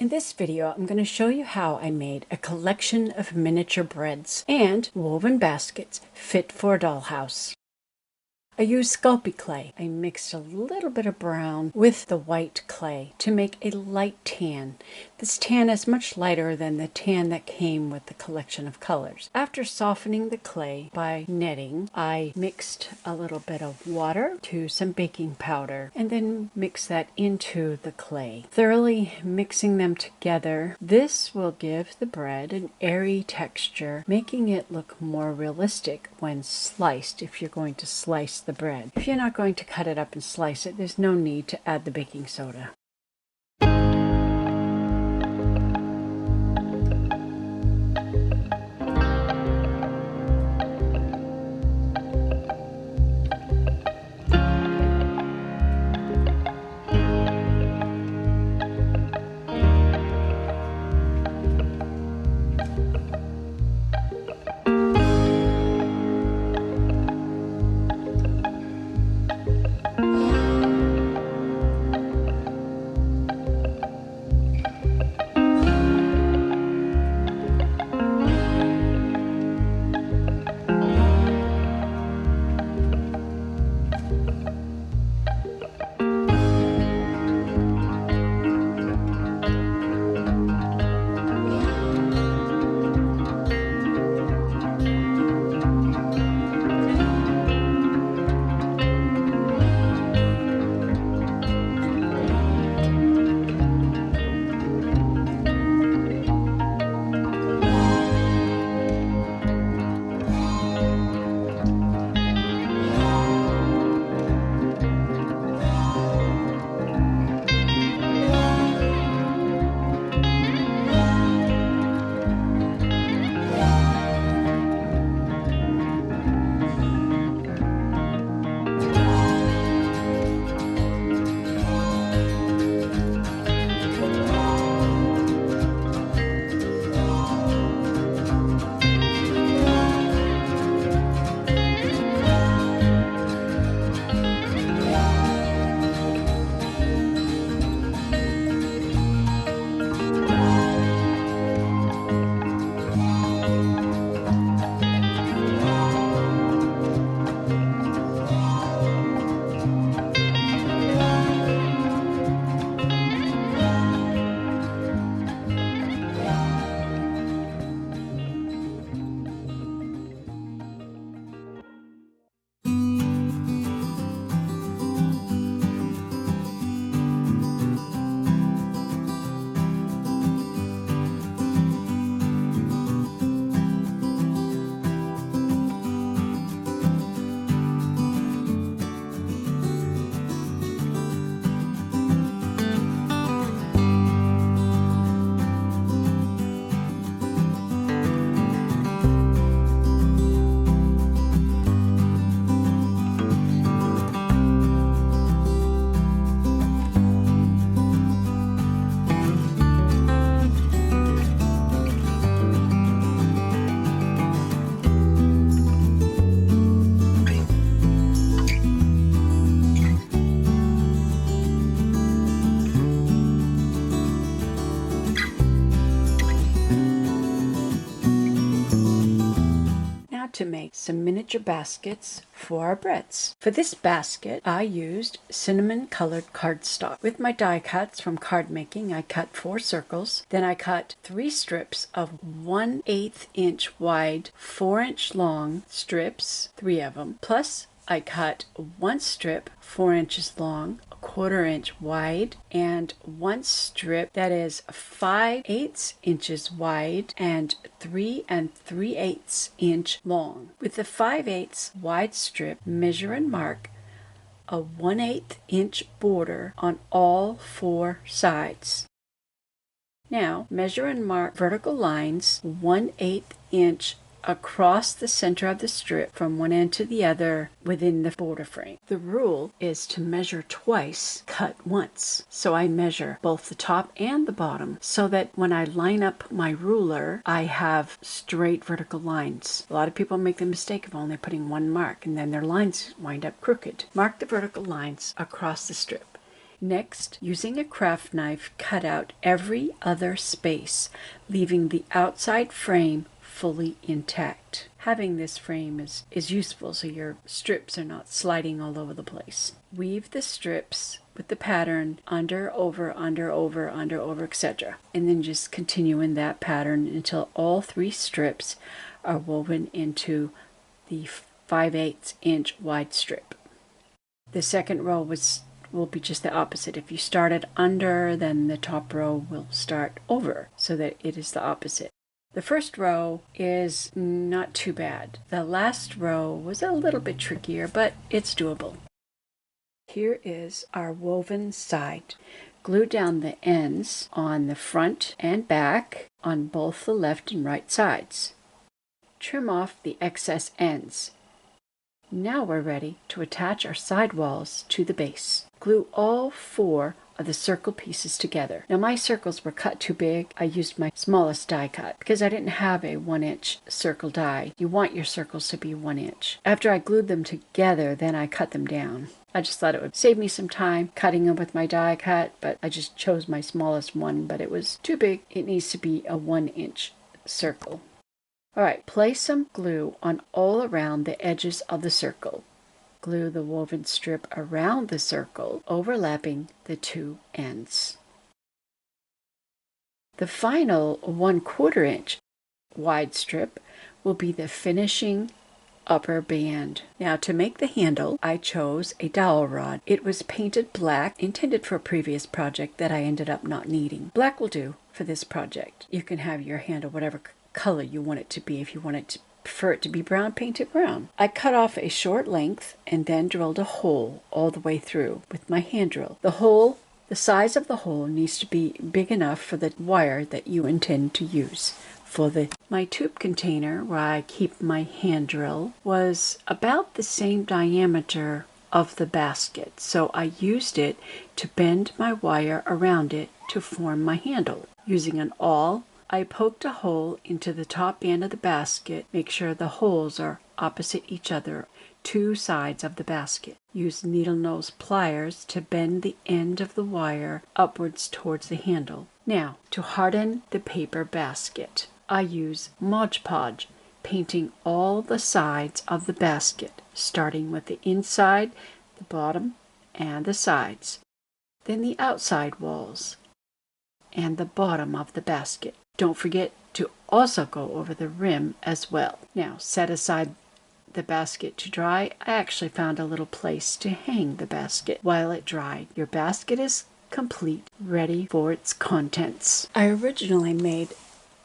In this video, I'm going to show you how I made a collection of miniature breads and woven baskets fit for a dollhouse. I used Sculpey clay. I mixed a little bit of brown with the white clay to make a light tan. This tan is much lighter than the tan that came with the collection of colors. After softening the clay by netting, I mixed a little bit of water to some baking powder and then mixed that into the clay. Thoroughly mixing them together, this will give the bread an airy texture, making it look more realistic when sliced if you're going to slice the bread. If you're not going to cut it up and slice it, there's no need to add the baking soda. To make some miniature baskets for our breads. For this basket, I used cinnamon colored cardstock. With my die cuts from card making, I cut 4 circles. Then I cut 3 strips of 1/8 inch wide, 4-inch long strips, 3 of them. Plus, I cut 1 strip 4 inches long, 1/4 inch wide, and 1 strip that is 5/8 inches wide and 3 3/8 inch long. With the 5/8 wide strip, measure and mark a 1/8 inch border on all 4 sides. Now measure and mark vertical lines 1/8 inch across the center of the strip from one end to the other within the border frame. The rule is to measure twice, cut once. So I measure both the top and the bottom so that when I line up my ruler, I have straight vertical lines. A lot of people make the mistake of only putting one mark and then their lines wind up crooked. Mark the vertical lines across the strip. Next, using a craft knife, cut out every other space, leaving the outside frame fully intact. Having this frame is useful so your strips are not sliding all over the place. Weave the strips with the pattern under, over, etc. And then just continue in that pattern until all 3 strips are woven into the 5/8 inch wide strip. The second row will be just the opposite. If you started under, then the top row will start over so that it is the opposite. The first row is not too bad. The last row was a little bit trickier, but it's doable. Here is our woven side. Glue down the ends on the front and back on both the left and right sides. Trim off the excess ends. Now we're ready to attach our side walls to the base. Glue all 4 of the circle pieces together. Now my circles were cut too big. I used my smallest die cut because I didn't have a 1-inch circle die. You want your circles to be 1 inch. After I glued them together, then I cut them down. I just thought it would save me some time cutting them with my die cut, but I just chose my smallest one, but it was too big. It needs to be a 1-inch circle. Alright, place some glue on all around the edges of the circle. Glue the woven strip around the circle, overlapping the 2 ends. The final 1/4 inch wide strip will be the finishing upper band. Now to make the handle, I chose a dowel rod. It was painted black, intended for a previous project that I ended up not needing. Black will do for this project. You can have your handle whatever color you want it to be. If you prefer it to be brown, paint it brown. I cut off a short length and then drilled a hole all the way through with my hand drill. The size of the hole needs to be big enough for the wire that you intend to use. My tube container where I keep my hand drill was about the same diameter of the basket, so I used it to bend my wire around it to form my handle. Using an awl, I poked a hole into the top end of the basket. Make sure the holes are opposite each other, 2 sides of the basket. Use needle nose pliers to bend the end of the wire upwards towards the handle. Now, to harden the paper basket, I use Mod Podge, painting all the sides of the basket, starting with the inside, the bottom, and the sides, then the outside walls, and the bottom of the basket. Don't forget to also go over the rim as well. Now, set aside the basket to dry. I actually found a little place to hang the basket while it dried. Your basket is complete, ready for its contents. I originally made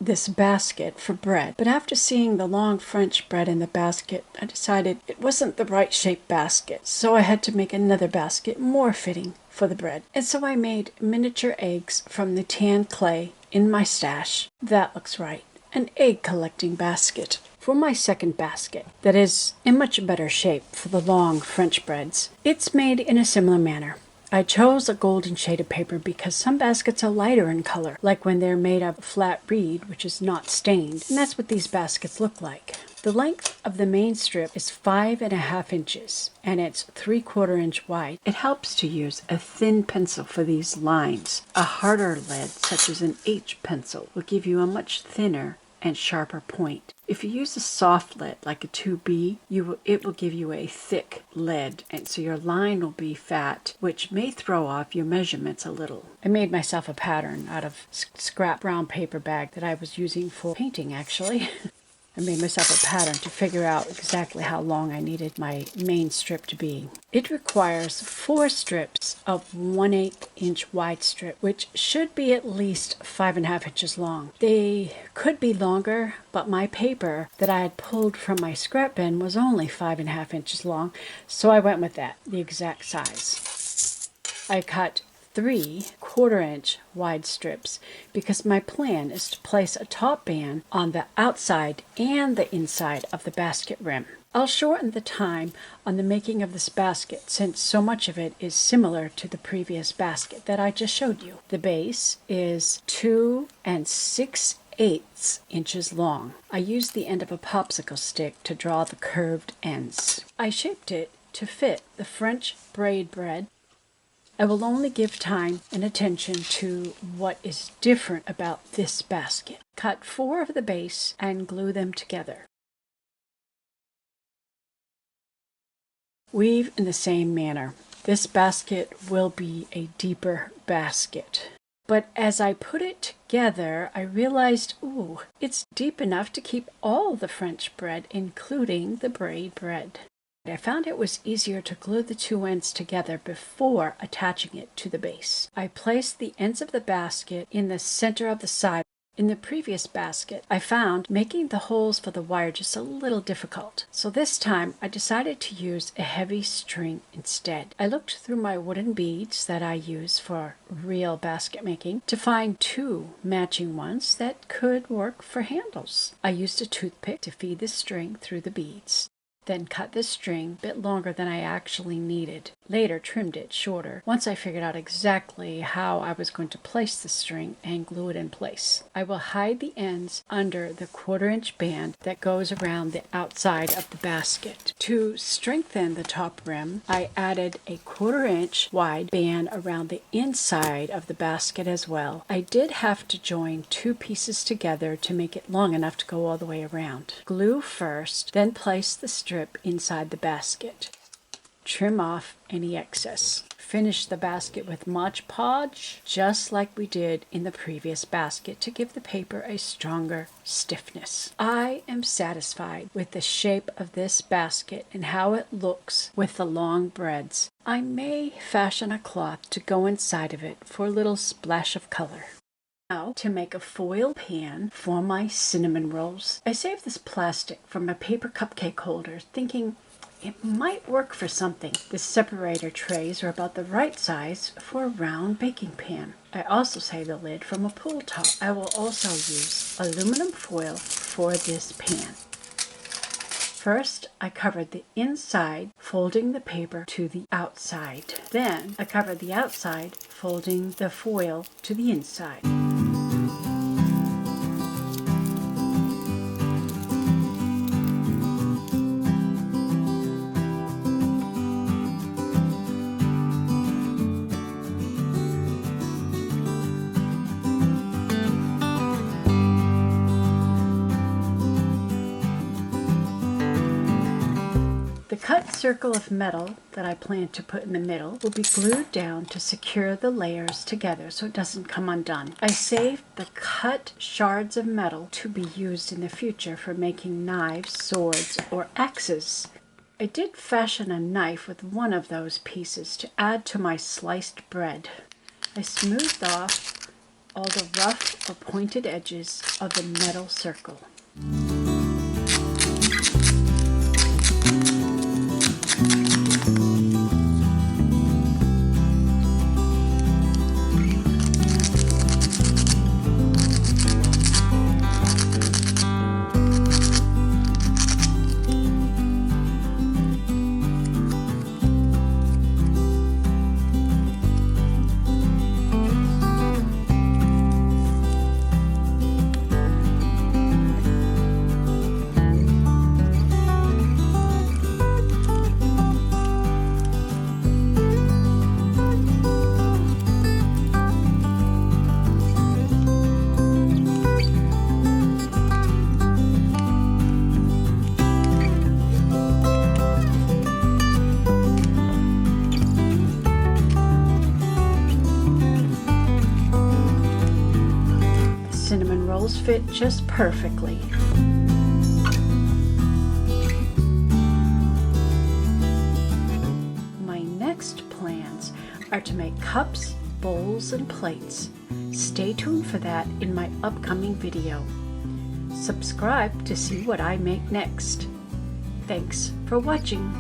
this basket for bread, but after seeing the long French bread in the basket, I decided it wasn't the right shaped basket, so I had to make another basket more fitting for the bread. And so I made miniature eggs from the tan clay in my stash. That looks right. An egg collecting basket. For my second basket, that is in much better shape for the long French breads, it's made in a similar manner. I chose a golden shaded paper because some baskets are lighter in color, like when they're made of flat reed, which is not stained, and that's what these baskets look like. The length of the main strip is 5.5 inches, and it's 3/4 inch wide. It helps to use a thin pencil for these lines. A harder lead, such as an H pencil, will give you a much thinner and sharper point. If you use a soft lead like a 2B, it will give you a thick lead, and so your line will be fat, which may throw off your measurements a little. I made myself a pattern out of scrap brown paper bag that I was using for painting, actually. I made myself a pattern to figure out exactly how long I needed my main strip to be. It requires 4 strips of 1/8 inch wide strip, which should be at least 5.5 inches long. They could be longer, but my paper that I had pulled from my scrap bin was only 5.5 inches long, so I went with that, the exact size. I cut 3 1/4 inch wide strips because my plan is to place a top band on the outside and the inside of the basket rim. I'll shorten the time on the making of this basket since so much of it is similar to the previous basket that I just showed you. The base is 2 6/8 inches long. I used the end of a popsicle stick to draw the curved ends. I shaped it to fit the French braid bread I will only give time and attention to what is different about this basket. Cut 4 of the base and glue them together. Weave in the same manner. This basket will be a deeper basket. But as I put it together, I realized, ooh, it's deep enough to keep all the French bread, including the braid bread. I found it was easier to glue the 2 ends together before attaching it to the base. I placed the ends of the basket in the center of the side. In the previous basket, I found making the holes for the wire just a little difficult. So this time, I decided to use a heavy string instead. I looked through my wooden beads that I use for real basket making to find 2 matching ones that could work for handles. I used a toothpick to feed the string through the beads. Then cut the string a bit longer than I actually needed. Later trimmed it shorter once I figured out exactly how I was going to place the string and glue it in place. I will hide the ends under the 1/4-inch band that goes around the outside of the basket. To strengthen the top rim, I added a 1/4-inch wide band around the inside of the basket as well. I did have to join 2 pieces together to make it long enough to go all the way around. Glue first, then place the string inside the basket. Trim off any excess. Finish the basket with Mod Podge, just like we did in the previous basket, to give the paper a stronger stiffness. I am satisfied with the shape of this basket and how it looks with the long breads. I may fashion a cloth to go inside of it for a little splash of color. Now, to make a foil pan for my cinnamon rolls. I saved this plastic from a paper cupcake holder, thinking it might work for something. The separator trays are about the right size for a round baking pan. I also saved the lid from a pool top. I will also use aluminum foil for this pan. First, I covered the inside, folding the paper to the outside. Then, I covered the outside, folding the foil to the inside. The cut circle of metal that I plan to put in the middle will be glued down to secure the layers together so it doesn't come undone. I saved the cut shards of metal to be used in the future for making knives, swords, or axes. I did fashion a knife with one of those pieces to add to my sliced bread. I smoothed off all the rough or pointed edges of the metal circle. Cinnamon rolls fit just perfectly. My next plans are to make cups, bowls, and plates. Stay tuned for that in my upcoming video. Subscribe to see what I make next. Thanks for watching.